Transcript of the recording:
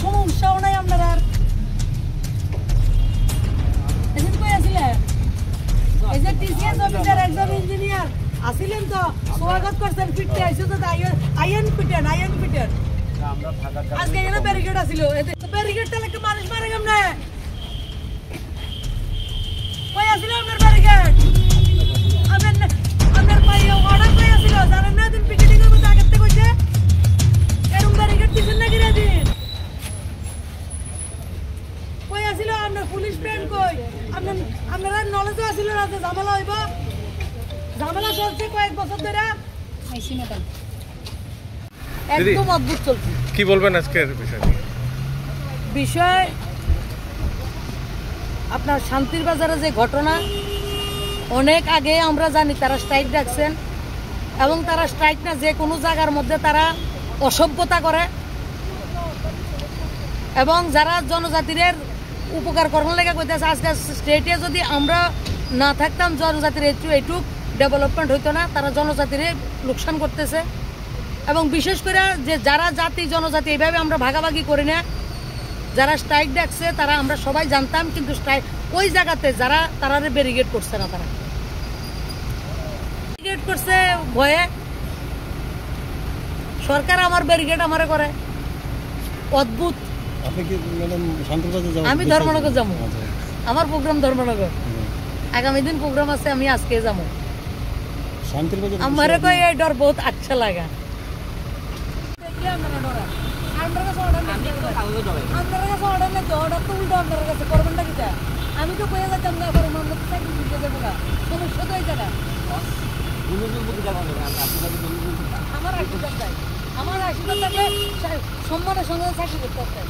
কোনো উৎসাহ নাই আপনারা এদিন কই আসিলে এই যে টিসিএস অফিসার একজন ইঞ্জিনিয়ার আসিলেন তো স্বাগত করছেন ফিরতে আইছো তো আইএন পিটেন আজকে এখানে ব্যারিকেড আসিল ব্যারিকেডটা লাগে মানুষ মারে কেমনে কই আসিল আপনার ব্যারিকেড আপনার পাই অর্ডার কই আসিল জানেন না দিন পিকেটিং এর মধ্যে আগের থেকে কইছে এরকম ব্যারিকেড দিছেন না কিরা দিন কই আসিল আপনার পুলিশ ফ্রেন্ড কই আপনারা নলেজ আসিল না যে ঝামেলা হইব ঝামেলা চলছে কয়েক বছর ধরে আইসি ম্যাডাম একদম অদ্ভুত চলছে কি বলবেন আজকের বিষয় আপনার শান্তির বাজারে যে ঘটনা অনেক আগে আমরা জানি তারা স্ট্রাইক ডাকছেন এবং তারা স্ট্রাইক না যে কোনো জায়গার মধ্যে তারা অসভ্যতা করে এবং যারা জনজাতির উপকার করার লেগে কইতেছে আজকে স্টেটে যদি আমরা না থাকতাম জনজাতির এইটুক ডেভেলপমেন্ট হইতো না তারা জনজাতির লোকসান করতেছে এবং বিশেষ করে যে যারা জাতি জনজাতি এইভাবে আমরা ভাগাভাগি করি না যারা স্ট্রাইক ডাকছে তারা আমরা সবাই জানতাম কিন্তু স্ট্রাইক ওই জায়গাতে যারা তারা ব্যারিকেড করছে না তারা ব্যারিকেড করছে ভয়ে সরকার আমার ব্যারিকেড আমারে করে অদ্ভুত আমি ধর্মনগর যাবো আমার প্রোগ্রাম ধর্মনগর আগামী দিন প্রোগ্রাম আছে আমি আজকে যাবো আমারে কই এই ডর বহুত আচ্ছা লাগা আমি তো কয়ে যাচ্ছি সমস্যা তো এই জায়গা আমার আশীর্বাদ থাকলে সম্মানের সঙ্গে চাকরি করতে